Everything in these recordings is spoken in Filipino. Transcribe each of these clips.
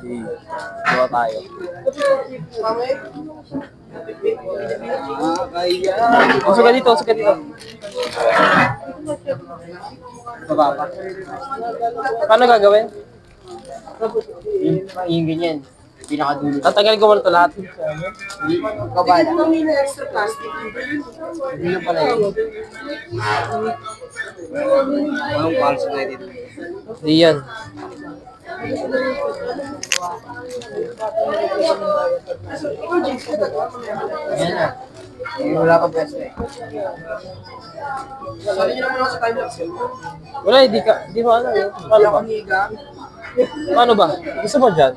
Gawa tayo. Usog ka dito, usog ka dito. Baba pa. Paano gagawin? Yung ganyan. Pinakadulo. Tatagalin ko muna ito lahat. Kabala. Kami na extra plastic. Dulo pala yun. Anong pulse na dito? Di yan. Yan na. Wala ka best eh. Sabi niyo naman ako sa time-lapse yun. Wala, di mo alam. Paano ba? Paano ba? Gusto mo dyan?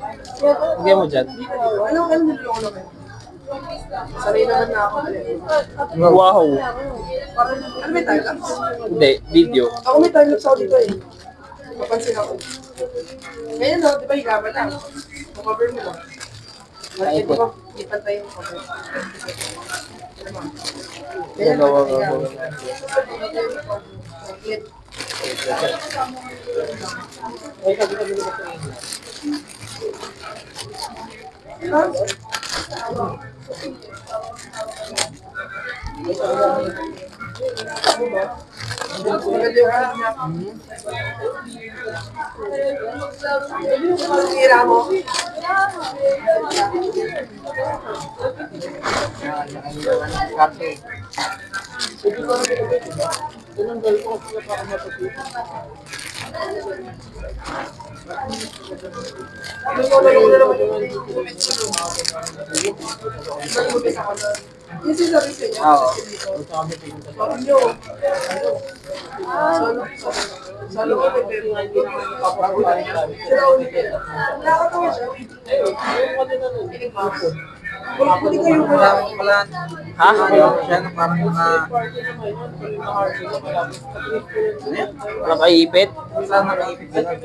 Hindi mo dyan? Ano niloloko naman? Sanay naman na ako. Wow. Ano may time-lapse? Hindi, video. Ako may time-lapse ako dito eh. Papansin ako. Ngayon no, di ba higaman lang? Cover mo lang. Di ba, ipantay yung cover. Nagawa ko. Sira mo. Yung sinabi sa inyo, Oo. sabi nyo, sa loob may pero hindi naman papagulan niya. Sila ulit yun. Nakakatawa siya. Hindi kayo Wala. Ha? Siya na parang mga... Nakaipit? Wala na naipit ka nun.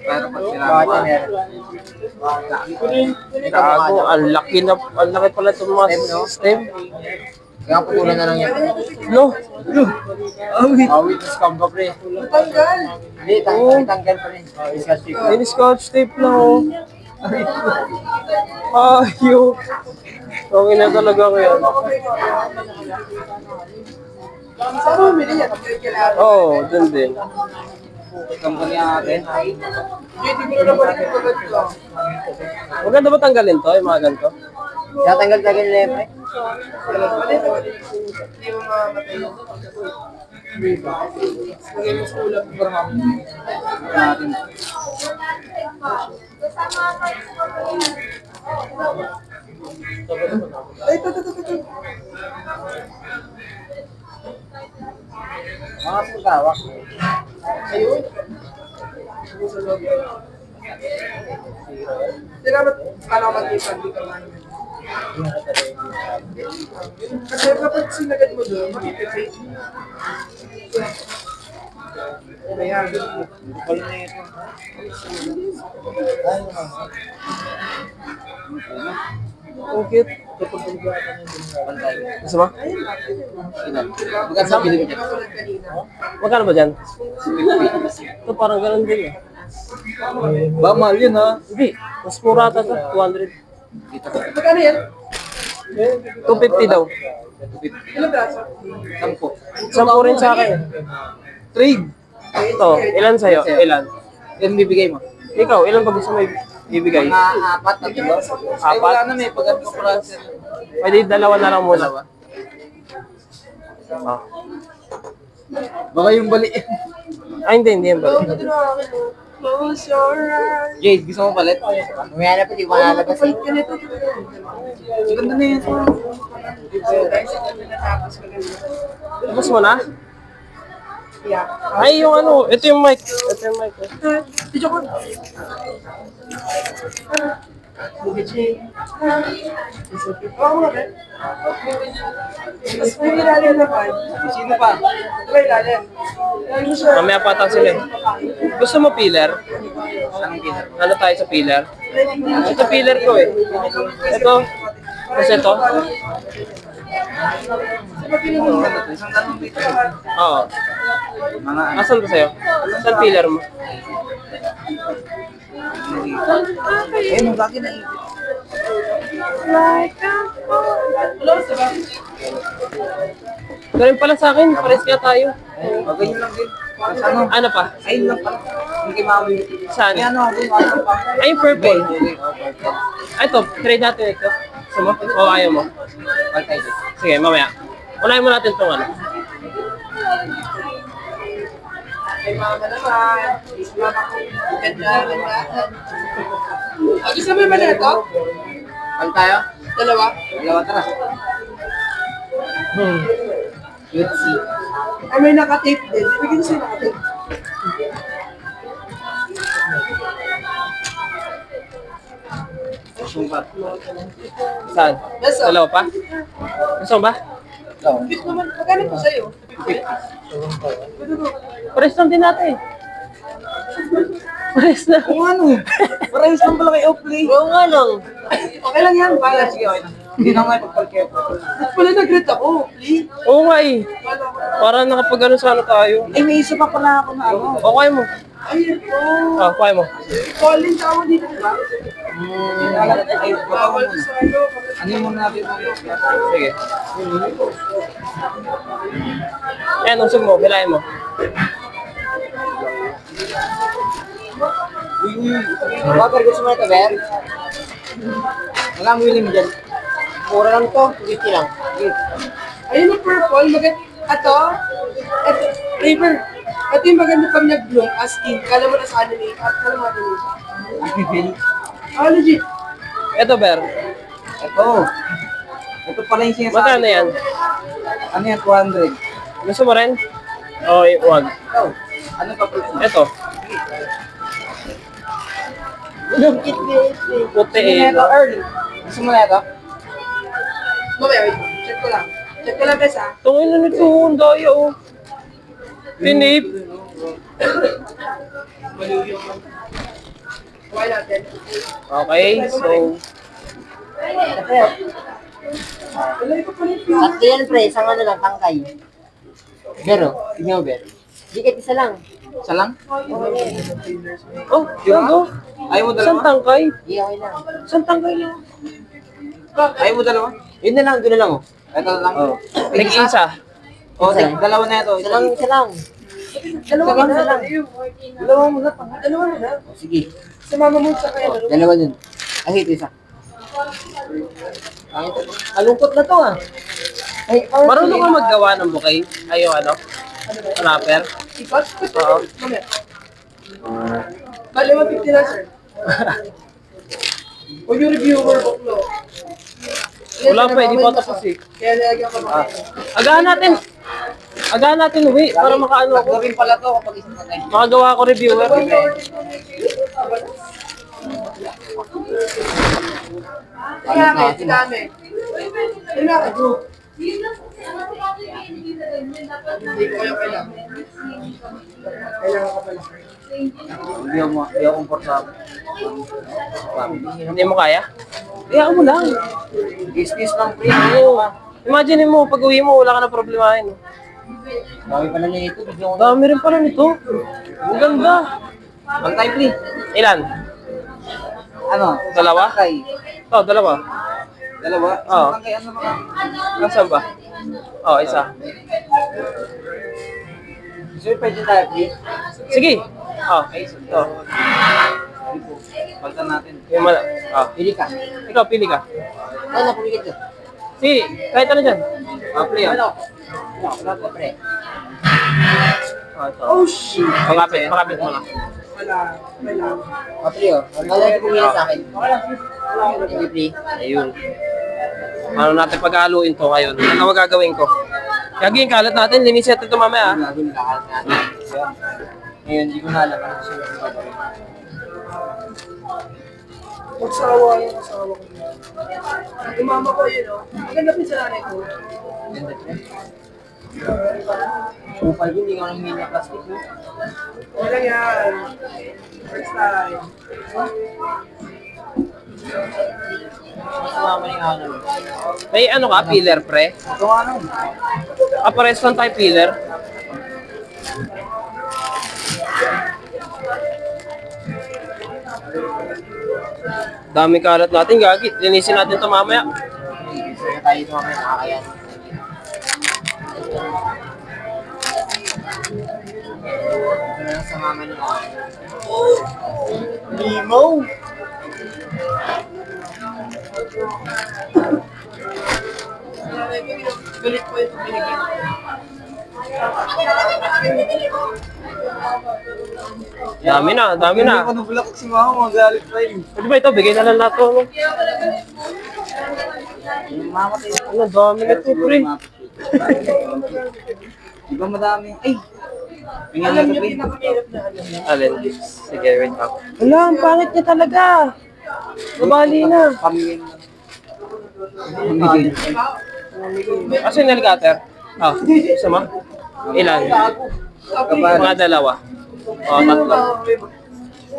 Pero pag sila Gago, ang laki pala itong mga system. kaya putulan na lang yan. No? Awit na scam ka pre. natanggal. Hindi, tanggal pa rin. Disgusting. Ay, scotch tape lang oh. Ayok. Okay na talaga ko yan. Saan mo bumili yan? Oo, oh, dun din. Company natin. Hindi ko na balik yung pagod ko. Maganda ba tanggalin to, yung mga ganito? Tatanggal-tagal na yan pre. Hindi mo mamatay yung lagay mo sa ulam. Natin. Ay, ito. Mga pagkawak. Ayun. Sa loob. Hindi naman, paano ka mag-ipan? Hindi ka man. Kasi kapag sinagad mo doon, makipipit. Ayan. Bukal na ito. Ang cute. Pantay. Gusto mo? Magkano sa bilhin niya? Katulad kanina. Magkano ba dyan? Ito parang ganun din eh. Ba, mahal yun ha? Hindi, mas mura ata ito. 200. Magkano yan? 250 daw. Ilang braso? Sampo. 10 rin sa akin. Trade. Ito, ilan sa'yo? Ilan? Yan bibigay mo. Ikaw, ilan pa gusto mo ibigay? Mga apat na diba? Ay, wala na may pag-ano ko pala. Pwede dalawa na lang muna. Dalawa. Ah. Baka yung bali. Ay, hindi yan ba? Ito na akin. Close your eyes. Jade, gusto mo palit? Mamaya na pati malalabas eh. Palit ka nito. Ganda na yun. So, guys, ito na natapos ko lang. Tapos mo na? Yeah. Ay, yung ano, ito yung mic. Ito yung mic. Video ko. Bugitsi. Ako mo na, mas may ilalim naman. Sino pa? May ilalim. Ano siya? Mamaya pa tayo sila. Gusto mo pillar? Anong pinag? Ano tayo sa pillar? Ito pillar ko eh. Ito. Tapos ito. Isang tanong dito. Oo. Mga ano? Asan ba sa'yo? Saan pillar mo? Eh, nung lagi na ipit. Ganun pala sa akin, pares kaya tayo. Ganyan lang din. Tapos ano? Ano pa? Ayun lang pala. Hindi mami. Saan? Kaya ano ako, ano pa? Ay, yung purple. Ay, ito, trade natin ito. Gusto mo? O ayaw mo? Sige, mamaya. Unahin mo natin itong ano. Ay, mama naman. Mama ko. Ganda, ganda. Gusto mo ba na ito? Ano tayo? Dalawa? Dalawa, tara. Cutesy. Ay, may nakatape din. Ibigin siya nakatape. Sumbat. Saan? Yes, sir. Dalawa pa? Gusto mo ba? Bit naman. Magkano po sa'yo? Pares lang din natin. Pares na. Kung ano? Parehas lang pala kay Oakley. Oo nga lang. Okay lang yan. Bala. Sige, okay na. Hindi na nga ipagpalkepo. At pala nag-read ako. Please. Oo nga eh. Para nakapag ano sana tayo. Eh, may isa pa pala ako na ano. O, kaya mo. Ayun po. Ah, kaya mo. Calling tawag dito, di ba? Ay, baka mo Bawal muna. sa ano. Ano yung muna natin? Sige. Yan, usog mo. Bilahin mo. Water, gusto mo na ito, Ber? Wala ang willing dyan. Mura lang to, 50 lang. Ayun yung purple. Ito. Ito. Flavor. Ito yung maganda pag nag-bloom as in. Kala mo na sa anime. At kala mo na Ah, legit. Ito, Ber. Ito. Ito pala yung sinasabi. Magkano yan? Ano yan, 200. Gusto mo rin? O, wag. Ito. Ano pa po? Ito. Puti eh. Ito, early. Gusto mo na ito? Mamaya, wait. Check ko lang. Check ko lang, bes, ha? Tungin na nito. Ang daya, oh. Pinip. Kuha natin. Okay, so... Wala ko pala yung Tatlo yan, pre. Isang ano lang, tangkay. Pero, tignan mo, Ber. Di kahit isa lang. Isa lang? Oh, gago. Ayaw mo Isang dalawa? tangkay. Di okay lang. Isang tangkay lang. Ayaw mo dalawa? Yun na lang, doon na lang, oh. Ito lang. Nag-isa. O, dalawa na ito. Isa lang, isa lang. Dalawa Isa lang, na. isa lang. Dalawa mo na. Dalawa mo na. Oh, sige. Sa mama mo sa kaya. Oh, dalawa dun. Ay, ito isa. Ay, ito. Alungkot na to, ah. Ay, Marunong ka maggawa ng bouquet? Ay, yung ano? Wrapper? Ikot? Oo. Mamaya. Bali, 150 na, sir. Huwag yung reviewer ko, no? Wala pa, hindi pa tapos eh. Kaya nilagyan ko ba? Agahan natin. Agahan natin, uwi. Para makaano ako. Gawin pala to kapag isang patay. Makagawa ako reviewer. Kaya kaya, sinami. Kaya ka, hindi ko kayo kailangan. Kailangan ka pala. Hindi ako komportable. Hindi mo kaya? Kaya mo lang. Business lang, pre. Oo. Imagine mo, pag uwi mo, wala ka na problemahin. Dami pala na ito. Bigyan ko na. Dami rin pala nito. Ang ganda. Pantay, pre. Ilan? Ano? Dalawa? Pantay. Oh, dalawa. Dalawa? Oo. Isang pantay, ano naman? Nasaan ba? Oh, isa. Gusto mo pwede tayo, pre? Sige. Oh, ito. Pagtan natin. Yung mala. Oh. Pili ka. Ikaw, pili ka. Ay, napuligid ko. Sige, kahit ano dyan. Pre, ah. Wala ko, pre. Oh, ito. Oh, shit. Makapit mo lang. Wala. Wala. Kapri, oh. Wala na pumila sa akin. Thank you, pre. Ayun. Paano natin pag-haluin to ngayon? Ano magagawin ko? Gagawin kalat natin, liniset ito mamaya. Ah. Gagawin lahat natin. Ngayon, hindi ko na alam ano gusto yung gagawin. Magsawa yung asawa ko. Yung mama ko yun, oh. Maganda pa sa nanay ko. Ganda, pre. Upal ko, hindi ka nang na plastic, no? Wala yan. First time. Masama man yung ano. May ano ka, peeler pre? Ito ano? Pares lang tayo peeler. Dami kalat natin, gagi. Linisin natin ito mamaya. Gusto na tayo ito mamaya nakakayan. Ito na lang sa mama niya. Limaw! Galit po ito binigyan. Dami na, dami na. Ano bulak si mama, magalit pa yun. Pwede ba ito? Bigay na lang natin. No? Mamatay. Ano, dami na ito, pre. Di ba madami? Ay! Alam niyo, pinakamahirap na alam niyo. Alin? Sige, wait lang. Wala, ang pangit niya talaga. Nabali na. Pamilya. Kasi yung nail cutter? Ah, isa mo? Ilan? Mga dalawa. O, tatlo.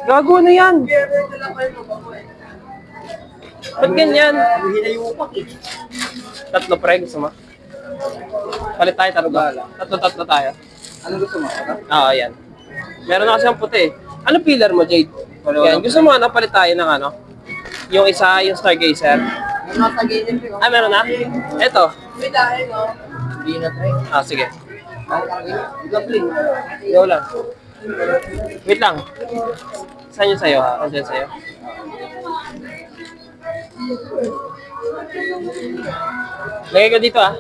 Gago na yan. Ba't ganyan? Hinayupak eh. Tatlo pre, gusto mo? Palit tayo, tatlo. Tatlo tayo. Ano gusto mo? Oo, yan. Meron na kasi ang puti. Ano pillar mo, Jade? Yan. Gusto mo, palit tayo ng ano? Yung isa, yung Stargazer. May mga tagayin ko. Ah, meron na? Eto. May dahil, no? Hindi na try. Ah, sige. Ako tagayin. Gabling. Go lang. Wait lang. Saan yung sayo? Andiyan sayo? Lagay ko dito ah.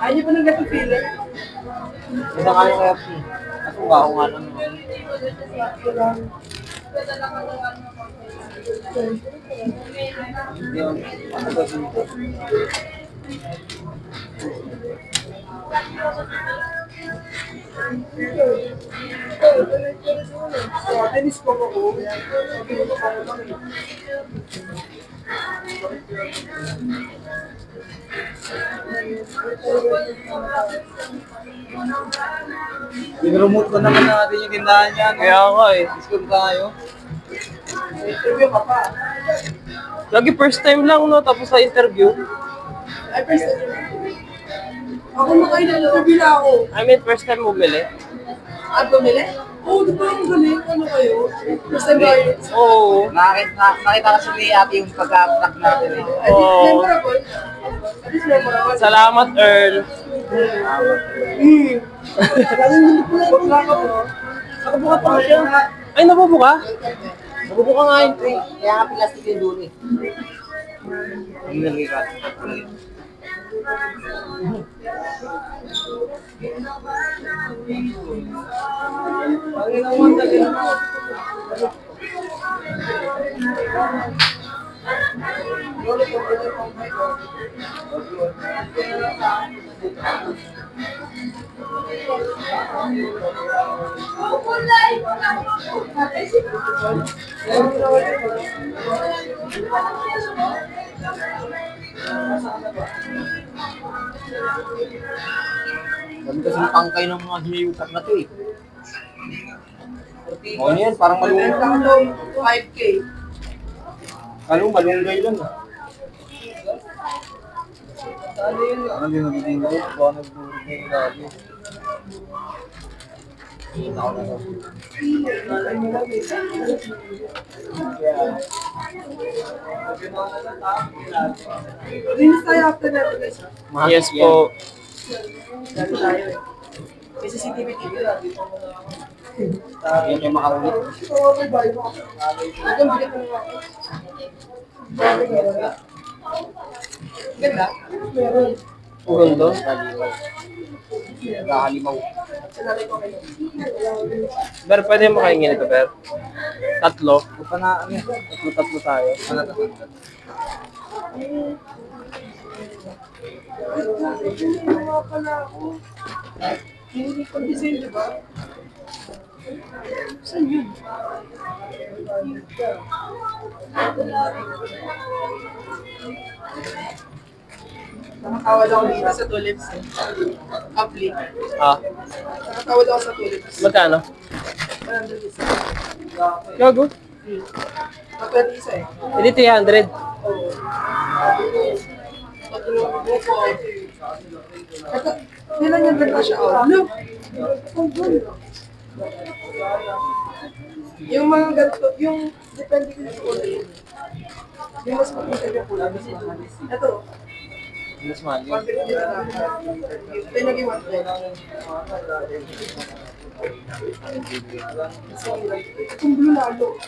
Ayaw niyo pa ng gatong pillar? Isa kaya kaya po. At kung ako nga lang. Yun. Ano ba dito? Tenis ko ako. Sabi ko pa ako. Remote ko naman natin yung tindahan niya. No? Kaya ako eh. Discount tayo. Interview ka pa. Lagi first time lang no, tapos sa interview. Ay, first time. Ako makailan-interview na ako. I mean, first time bumili. Ah, bumili? Oo, di ba ang galing? Ano kayo? First time buyer. Oo. Nakita kasi ni ate yung pagka-vlog natin eh. At least memorable. At least memorable. Salamat, Earl. Bakla ka po. Nakabuka pa siya. Ay, nabubuka? Nabubuka nga yun. Kaya nga plastic yung dulo eh. Ano nalagay ka? Dami kasing pangkay ng mga hinayutak na to eh. O ano yan, parang Benta malunggay. ko to 5K. Malunggay lang ah. Ano yung nagiging ko? Baka nagburog na yung lagi. Kita ko na to. Rinis tayo after natin guys. Yes po. Dali tayo eh. May CCTV dito. Yan yung makaulit. Hanggang balik mo nga. Ganda? Meron. Ang ganda. Nakalimaw. Sanali ko kayo. Ber, pwede mo kayo nito, Ber? Tatlo. Buka na ano yan. Tatlo tayo. Ano to? Ginawa pala ako. Hindi ko design, di ba? Saan yun? Nakatawad ako dito sa tulips. Apply. Ah, Nakatawad ako sa tulips. magkano? 100 isa. Gago. Kapag isa eh. Hindi 300. Oo. Pag tinulog mo ko, ito, Kailan niya ganda siya? Look! Ang ganda. Yung mga ganito, yung depende ko sa kulay. Yung mas makita yung kulay, mas mahal. Ito, Mas mahal yun. 150 na lang. Ito yung naging 120. Itong blue lalo.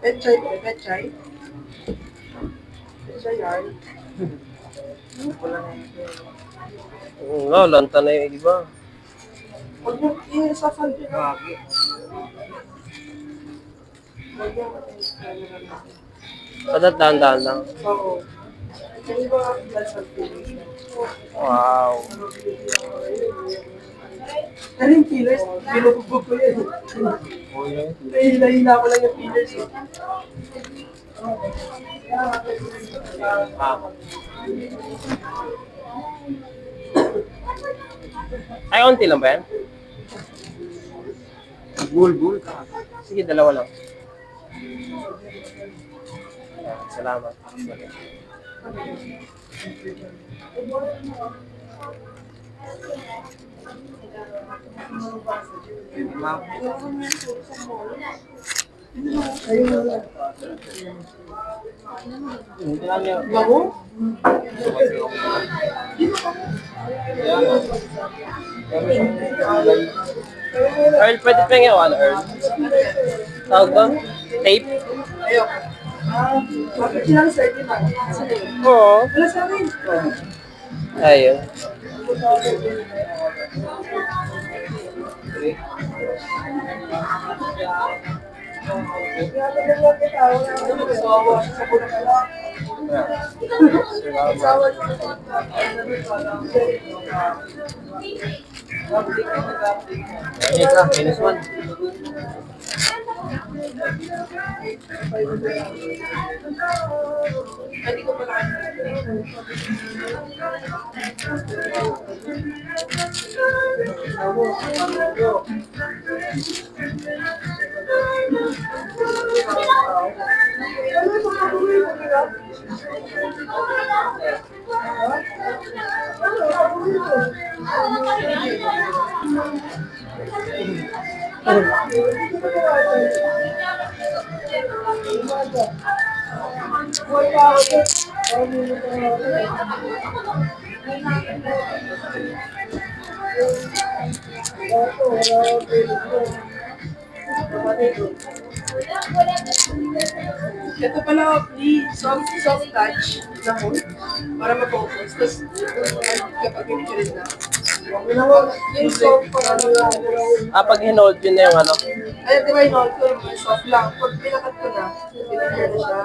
Petchay, petchay. Petchay yan. Oo, lanta na yung iba. Huwag mo i-sasal din na. Huwag mo Kada dahan-dahan lang. Oo. Yung iba lasal din. Wow. Ano yung pillars? Binubugbog ko yan. Hila-hila ko lang yung pillars. Ay, onti lang ba yan? Bulbul ka. Sige, dalawa lang. Salamat. Ma'am. Ito lang yun. Bango? Earl, pwede pa yung ano, Earl? Tawag ba? Tape? Ayoko. Bakit silang certain ba? Oo. Wala sa akin. Ayun. Yes, ah, minus 1. Hindi ko pala. Ito pala, soft touch na mo para ma-focus. Tapos, kapag pipicturin na. Yung soft pala nila. Pag hinold yun na yung ano. Ayun, di ba yung note ko, yung soft lang. Pag pinakat ko na, pipicture na siya.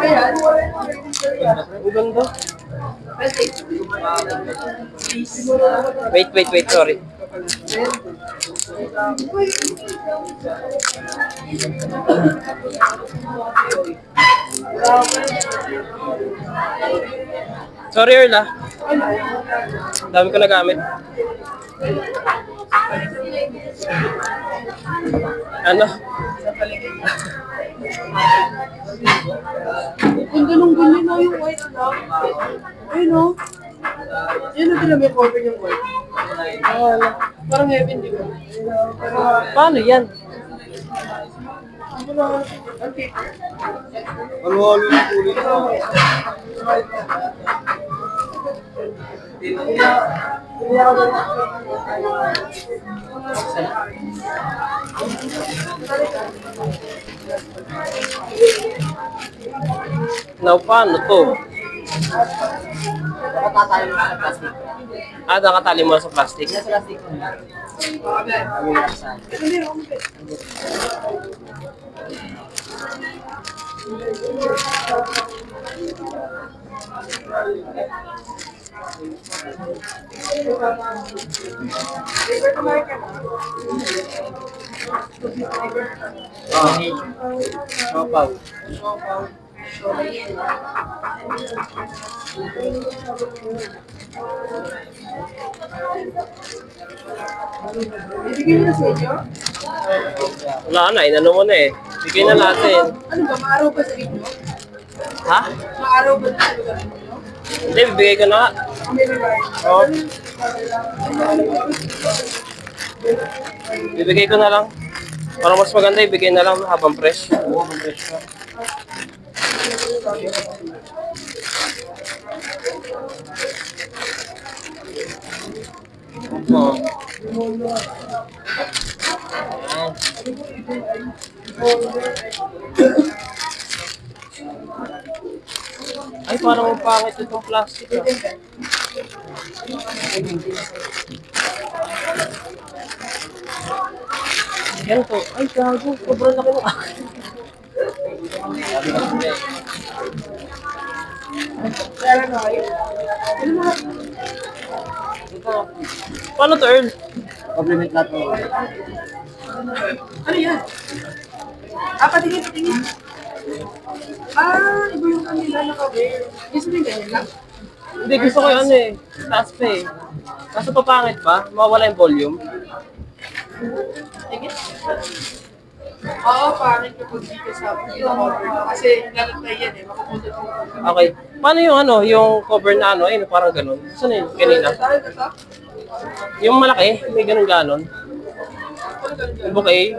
Ayan. Ang ganda. Wait, sorry. Sorry, Earl, ah. Dami ko nagamit. Ano? Kung ganun-ganun na yung white lang. Ayun o. Yun na din may cover yung white. Parang heaven, di ba? Paano yan? Ano lang, ang paper. Maluwalo yung kulay ko. Now, paano to? Nakatatayo mo sa plastic. Nakatali mo sa plastic. Nasa plastic mo. Sabi nga sa Ito din, ang paper. Paper kumain ka na. Sopaw. Ibigay mo na sa inyo? Wala na, inano mo na eh. Bigay na natin. Ano ba, maaraw ba sa inyo? Ha? Maaraw ba sa lugar ninyo? Hindi, bibigay ko na nga. Hindi na ba? Oo. Bibigay ko na lang. Para mas maganda, ibigay na lang habang fresh. Oo, mag-fresh ka. Oo. Ay, parang ang pangit itong plastic. Ah. Yan to. Ay, gago. Sobrang laki ng akin. Kaya na kayo. Ano mga Paano to, Earl? Compliment lahat mo. Ano yan? Patingin, patingin. Iba yung kanila naka-wear. Gusto mo yung ganyan lang? Hindi, gusto ko yung ano eh. Taas pa eh. Kaso papangit pa. Mawala yung volume. Tingin? Oo, pangit kapag di ka sa cover. Kasi lalantay yan eh, makapunod mo. Okay. Paano yung ano, yung cover na ano, ayun, parang ganun. Saan yun? Kanina. Yung malaki, may ganun-ganon. Yung bouquet,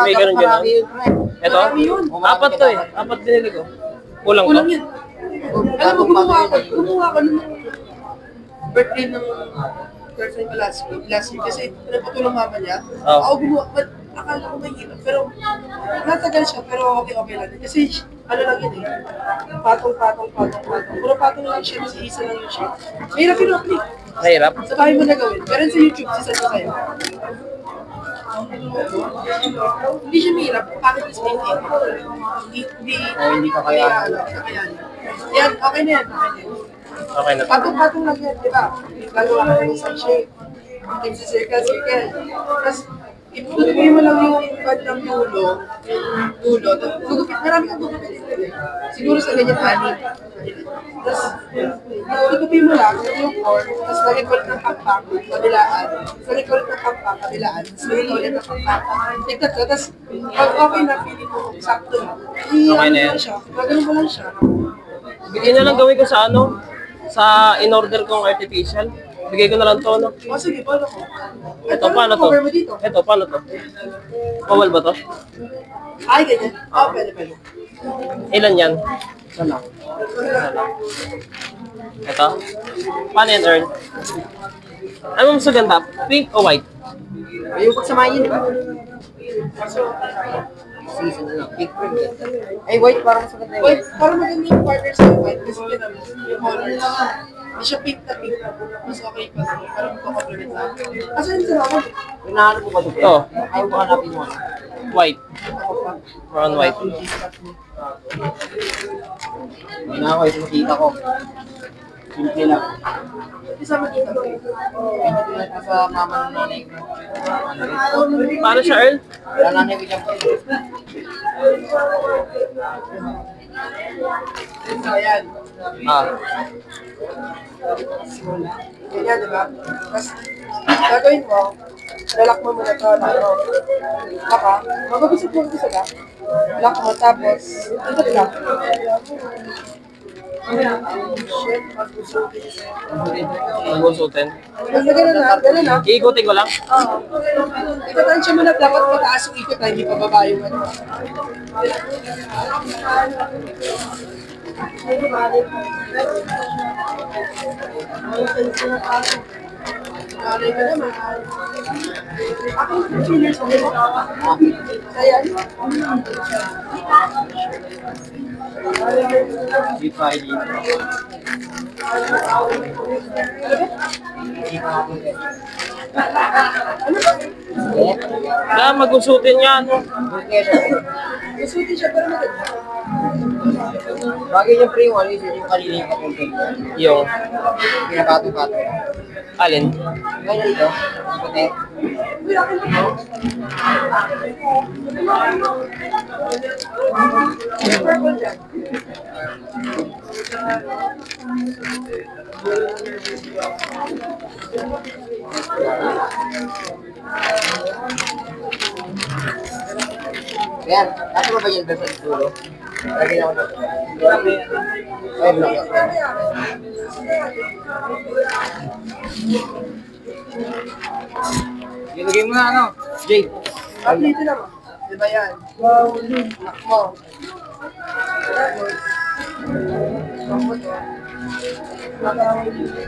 may ganun-ganon. Marami yun, pre. Ito? Marami yun. Apat to eh. Apat binili ko. Kulang to? Kulang yan. Alam mo, gumawa ko nung birthday ng girlfriend ko last week kasi pinapatulang mama niya. Oh. Ako gumawa, akala ko may hirap, pero natagal siya, pero okay lang. Kasi ano lang yun eh, patong. Puro patong lang siya, kasi isa lang yung shape. Mahirap yun ako eh. Mahirap. Sa bahay mo na gawin. Pero sa YouTube, sisa ko sa'yo. Hindi siya mahirap, bakit is maintain? Hindi ka kaya. kakayanin. Yan, okay na yan. Okay na to. Patong-patong lang yan, di ba? Gagawa ka ng isang shape. Circle. Tapos, Tutuloy mo lang yung pad ng dulo. Dulo. Gugupit, marami kang gugupit. Siguro sa ganyan, anin. Tapos, tutupin mo lang yung core, tapos lagyan ko ulit ng pakpak, kabilaan. Lagyan ko ulit ng pakpak, kabilaan. Tapos lagyan ko ulit ng pakpak. Tignan ko, tapos pag okay na, feeling mo, sakto na. Okay na yan. Gagawin mo lang siya. Bigyan na lang gawin ko sa ano, sa in-order kong artificial. Bigay ko na lang to, no? O sige, paano ko? Ito, paano to? Cover mo dito. Ito, paano to? Bawal ba to? Ay, ganyan. Pwede, pwede. Ilan yan? Isa lang. Ito? Paano yan, Earl? Ano mas maganda? Pink o white? Yung pagsamahin, di ba? Season na lang. Big print. Ay, white parang mas maganda yung Wait, white. parang maganda yung partner sa white kasi yun yung colors. Hindi siya pink na pink. Mas okay pa. Parang magkakamplement na. Kasi yun sila ako. Pinahanap ko ba ito? Ito. Ayaw ko hanapin mo. White. Brown white. Hindi na ako, ito makita ko. Simple lang. Isama kita. Pinito lang ko sa mama ng nanay ko. Paano siya, Earl? Wala nanay ko dyan po. So, ayan. Ah. Ganyan, di ba? Tapos, gagawin mo, lalak mo muna ito, lalo. Baka, magbabisip mo ito sa lock mo, tapos, ito lang. Shit, magbusukin siya. Magbusutin. Tapos na gano'n na. Iikutin ko lang. Oo. Ipatansya mo na dapat mataas yung ikot na hindi pababa yung ano. Malay ka naman. Ako yung fillers mo. Ayan. Dito ay dito. Kaya magbusutin yan. Masuti siya pero maganda. Bagay yung pre yung ano, yung kanina yung content. Yung, Pinakato-kato. alin? Ngayon dito, puti. Uy, ako na. Yung purple dyan. Ayan, nasa ba yan doon sa dulo? Lagyan ako na. Ay, block. Ilagay mo na ano, Jay. Dito lang. Di ba yan? Lock mo.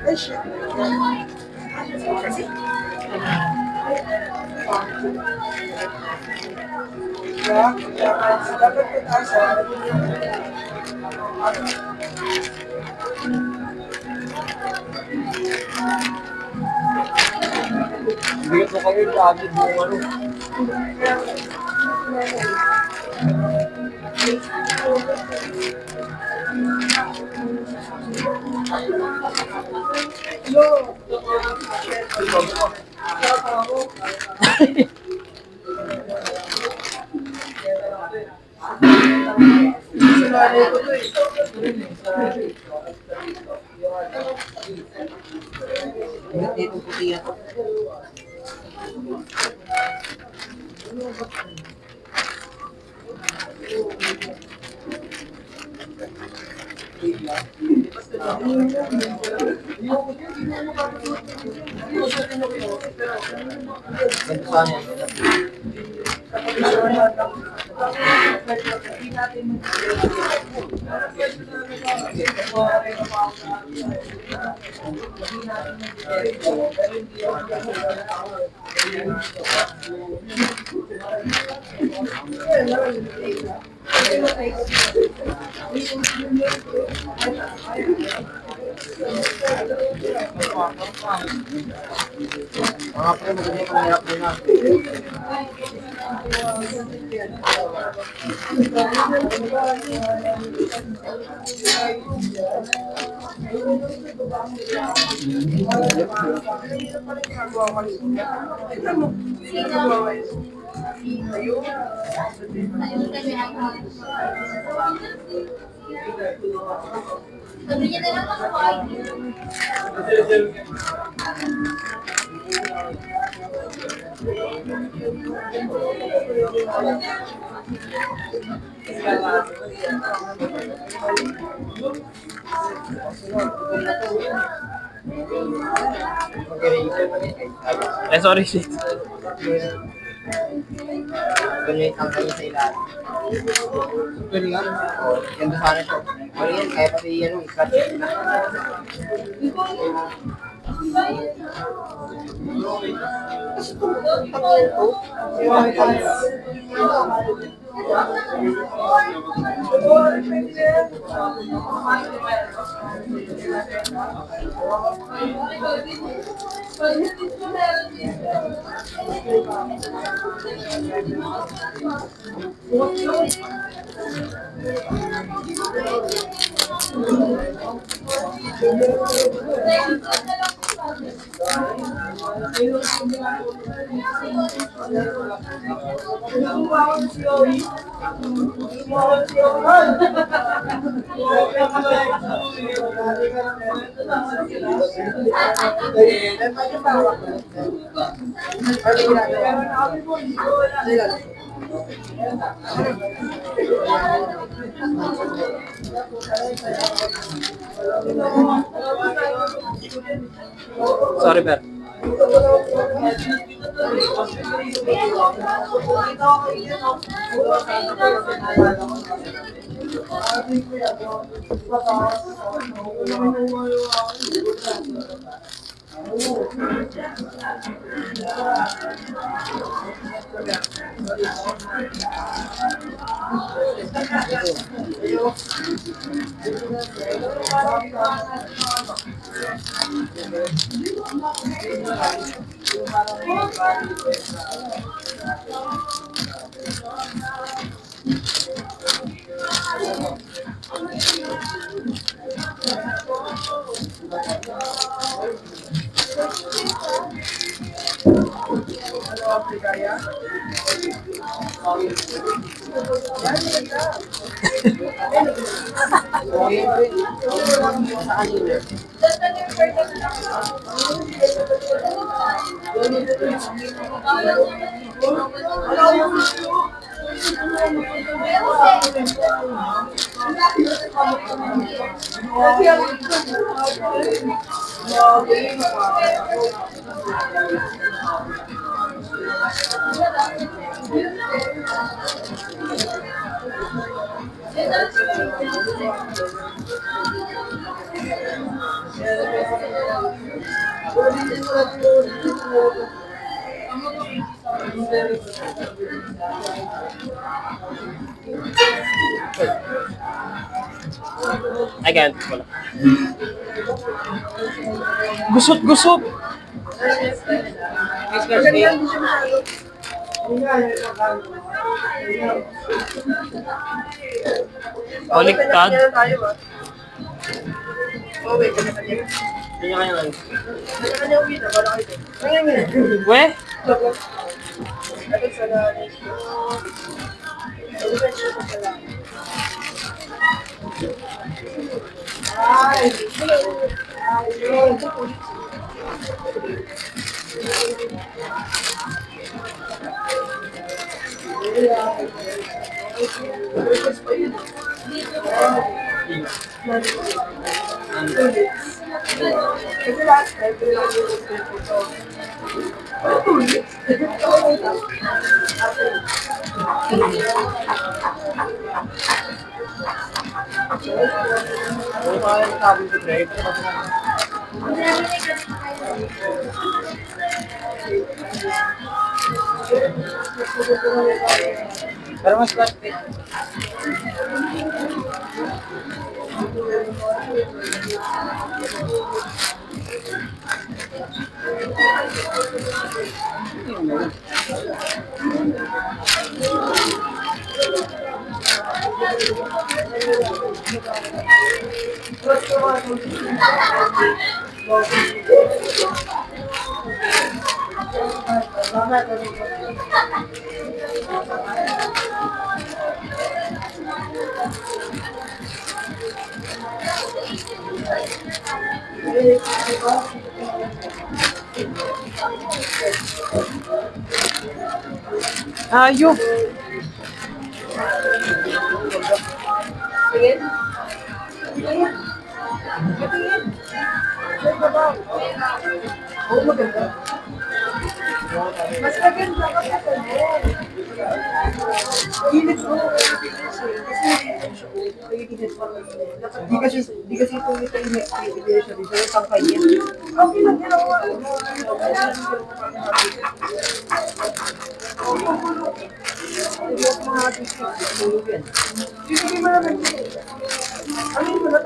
Ay, shit. Dapat pataasan. Bigyan ko kayo yung lagi buong ano. Sinanay ko to eh. Ingat dito puti yan. Ganito saan yan? Mga pre, maganda yung pangyayap mo na. Sorry, shit. Ganyan yung tangkay niya sa ilalim. Pwede nga? Oo. Ganda sana ito. Pwede yan, kaya pati yan, i-cut na. Sorry, Ber. I can't. Wala. Gusot-gusot! Baliktad. Oh, wait, kanya-kanya. Kanya-kanya lang. Kanya-kanya uwi na, wala kayo. Kanya-kanya. We? Ito sa nanay. Kasi last time, Pero mas plastic. Ayok! Tingin. Oo, maganda. Mas maganda kapag ano. Init mo. Di kasi ito ito init. Hindi siya dito. Yung tangkay niya. Okay lang. Sige mo naman. Ano yung mga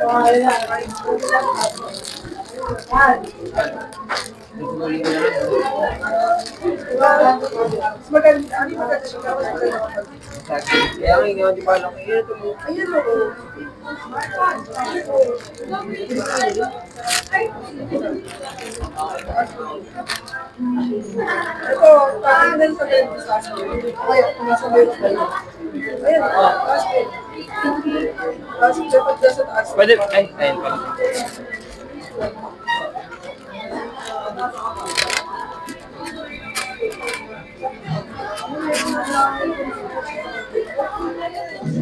mas maganda. Ano yung maganda siya? Mas maganda. Kaya nga, hindi pa lang yun. Ayun o. Ito, takinan sa ganito sa akin. Kaya, nasa meron ka lang. Ayan, taas ko. Taas ko, dapat dyan sa taas. Pwede, ay, ayun pala.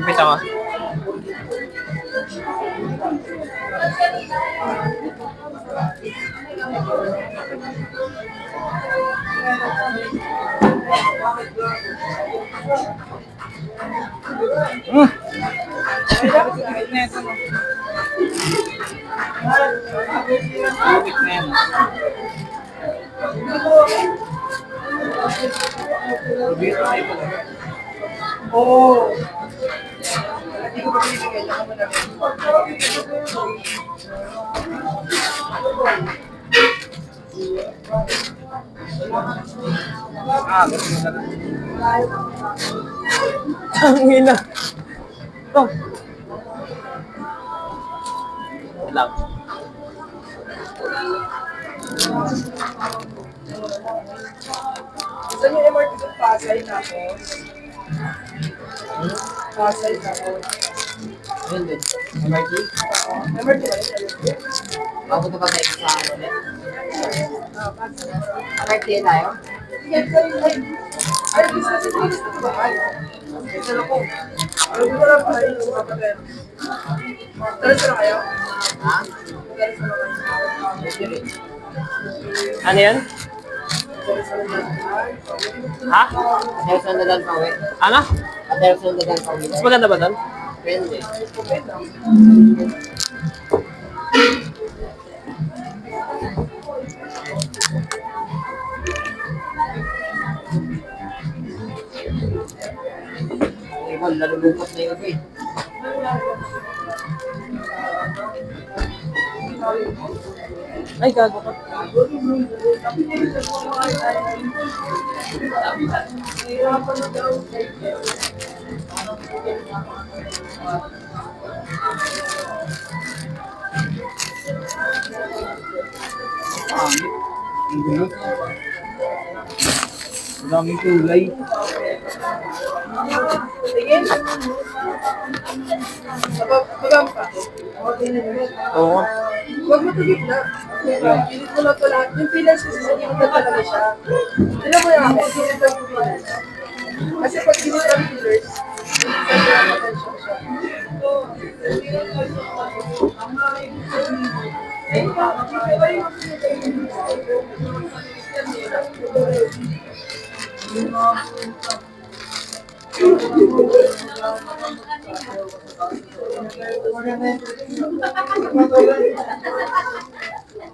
Pita mo. Oo. Hindi ko pa pinigay. Ako mo na rin. Ang ina. Oh. Lang. Gusto niyo MRT sa Pasay tapos? Pasay tapos. Yun din. MRT? MRT ba yun? Mapunta pa tayo sa ano ulit. Pasay. MRT tayo? Ay, gusto ko ba? Ay, gusto ko. Ano ko lang pa rin yung kapatid. Talas na kayo? Ha? Talas na kayo? Pwede rin. Ano yan? Ha? Ateros na dadan pa uwi. Ano? Ateros na dadan pa uwi. Mas maganda ba doon? Pwede. Ikaw, nalulungkot na yung iba eh. Ay, gago ka. Maraming kulay. Tingin? Babang pa. Oo. Huwag mo ito gitna. Pilit mo lang ito lahat. Yung pillars kasi sa gitna talaga siya. Alam mo yan, kasi gitna lang yung pillars. Kasi pag gitna lang yung pillars, sa gitna siya.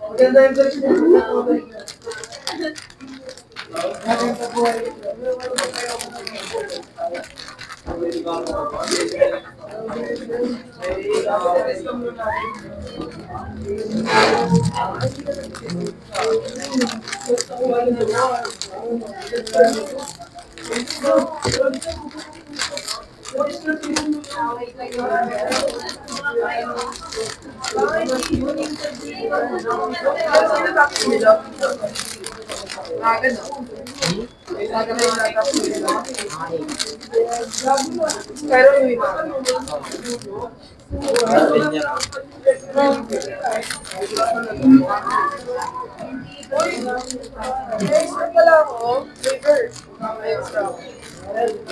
Maganda yung version niya. Sino tapos nila? Ganun. Pero yung iba. Extra pala ako. Flavor. Extra.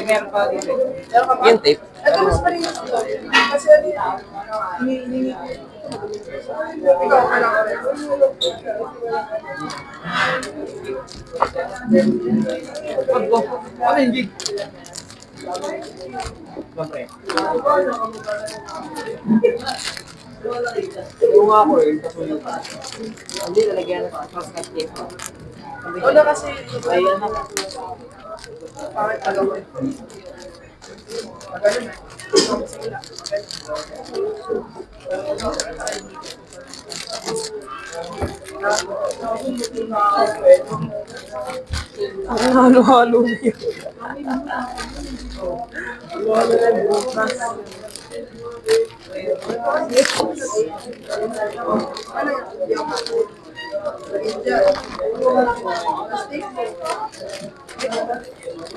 Meron pa dito. Meron ka ba? Yung tape. Ito mas malinis ito. Kasi ano yun? Hinihingi. Ikaw, alam ko rin. Ano hindi? Siyempre. Yung nga ako eh, kasunod pa. Hindi, lalagyan na sa cross cut tape. Wala kasi. Ayan na. Bakit alam ko? Magaling eh. Sige lang. Ang halo-halo niya. Ano yung India. Plastic.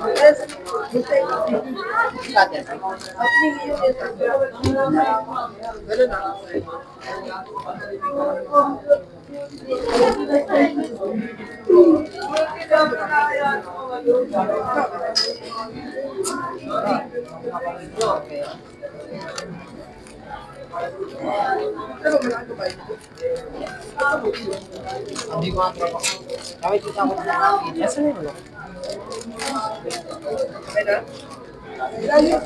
Yes. Cutter. Ganun na. Okay. Ano ba malaki ba ito? Hindi ko ang tropa ko. Kawit kita ko na nakakita. Nasaan yun? Ano? Okay na? Ilan yun?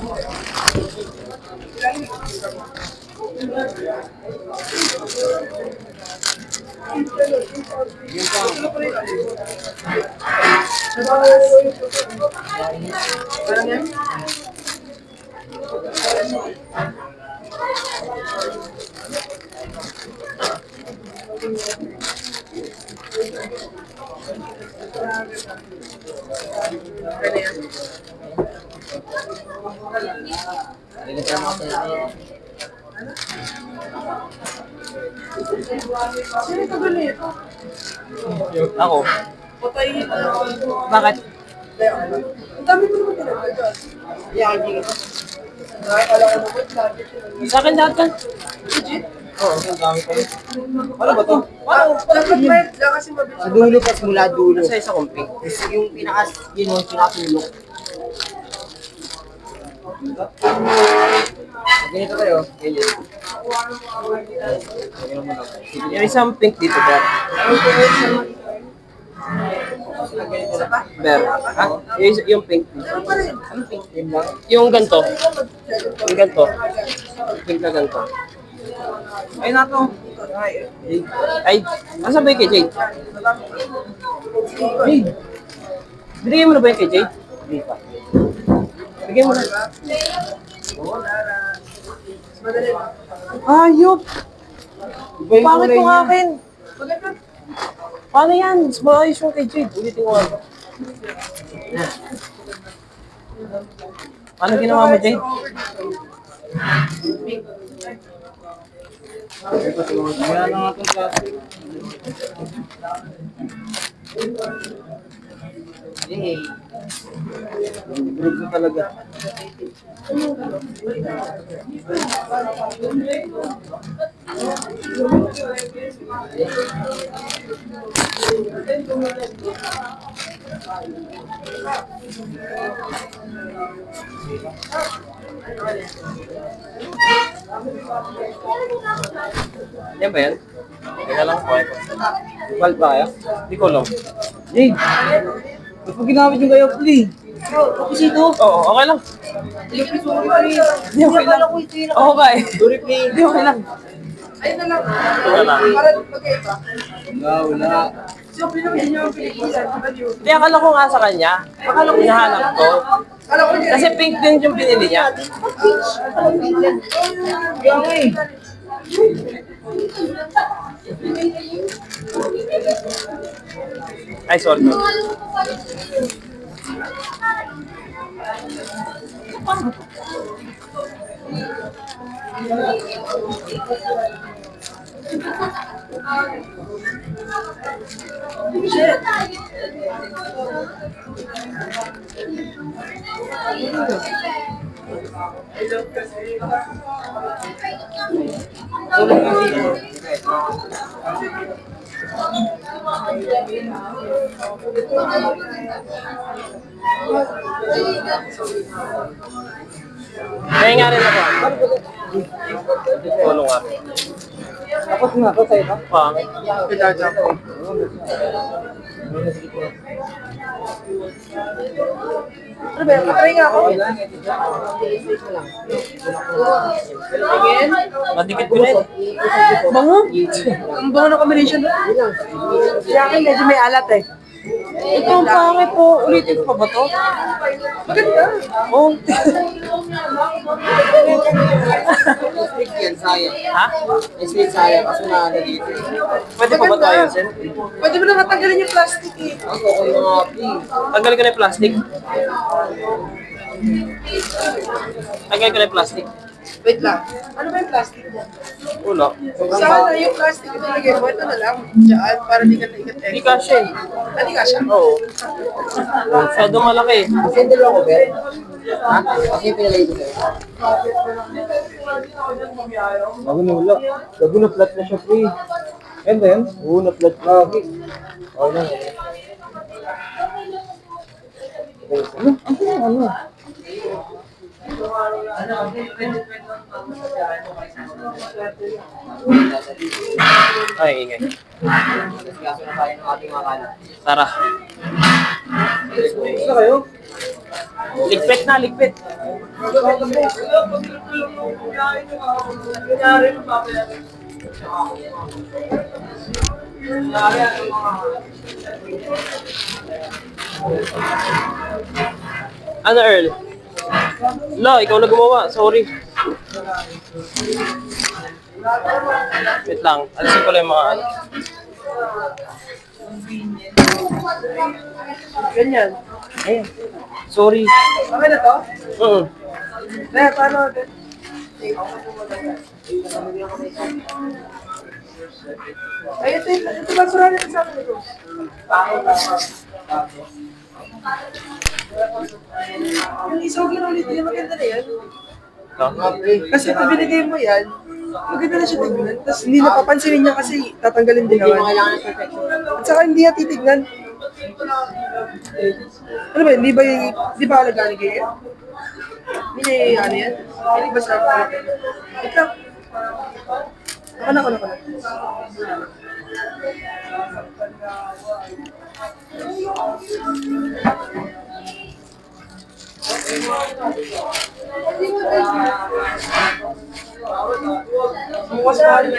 Ilan yun? Yun pa. Parang yan? Aligat ka mga tayo. Sino ito ba nito? Ako. Patayin na ako. Bakit? Ang dami ko naman talaga dyan. Yeah, hindi. Nakakala ko naman lagi sila. Sa akin lahat ka. Legit? Oo, ang dami ko. Ano ba to? Dapat may lang kasi mabilis. Sa dulo pa, mula dulo. Sa isa kong pink. Yung pinakas, yun yung pinakatulog. Ganito tayo. Ganyan. Ganyan mo lang. Yung isang pink dito, Ber. Isa pa? Ber. Ha? Yung pink. Ano pa rin? Anong pink? Yun lang. Yung ganto. Yung ganto. Pink na ganto. Ay, nato. Ay, nasa ba yung kay Jade? Jade. Binigay mo na ba yung kay Jade? Hindi pa. Bigay mo na. Madali na. Ayop! Iba yung Bakit kulay kung niya. akin? Maganda. Paano yan? Mas maayos yung kay Jade. Ulitin ko nga. Paano ginawa mo, Jade? Kaya na nga itong plastic. Hey. Group na talaga. Yan ba yan? Teka lang po. Valve ba kaya? Hindi ko lang. Hey! Ba't mo ginamit yung gayo play? Tapos ito. Oo, okay lang. Hindi, okay lang. Oo, okay. Sorry play. Hindi, okay lang. Ayun na lang. Wala lang. Para magkaiba. Wala. So, pinamigyan niyo ang Pilipinas. Hindi, akala ko nga sa kanya. Akala ko hinahanap ko. Alam ko Kasi pink din yung pinili niya. Kaya nga eh. Ay, sorry. Kaya nga rin ako. Tulong nga. Tapos nga ako sa'yo ba? Pangit. Ano ba yan? Patry nga ako. Tingin. Madikit ko na yun. Bango. Ang bango ng combination doon. Kaya akin medyo may alat eh. Ito ang pangit po. Ulitin ko pa ba to? Maganda. Oh. Stick yan, sayang. Ha? Stick sayang, kaso na dito. Pwede pa ba tayo, Sen? Pwede mo na matanggalin yung plastic eh. Ako, kung mga please. Tanggalin ko na yung plastic. Tanggalin ko na yung plastic. Wait lang. Ano ba yung plastic mo? Ulo. Sana yung plastic ito lagay mo, ito na lang. Diyan, para di ka naikat eh. Hindi kasya eh. Hindi ka siya? Oo. Masyado malaki. Kasi yung dalawa ko, Ben. Ha? Kasi yung pinalay ko sa'yo. Bago na wala. Bago na flat na siya, pre. Yan ba yan? Oo, na flat na. Okay. Oo na. Ano? Ay, ingay. Kaso na tayo ng ating mga kalat. Tara. Gusto kayo? Ligpit na, ligpit. Ano, Earl? La, ikaw na gumawa. Sorry. Wait lang. Alisin ko lang yung mga ano. Ganyan. Ayun. Sorry. Okay na to? Paano? Ay, ito ba surali sa akin ito? Yung isang ginulit niya, maganda na yan. Kasi ito binigay mo yan, maganda na siya tignan. Tapos hindi napapansinin niya kasi tatanggalin din Hindi mo naman. kailangan ng perfection. At saka hindi niya titignan. Ano ba, di ba alagaan kayo? Hindi niya ano yan? Hindi ba sa wait lang. Ako na. Bukas na rin.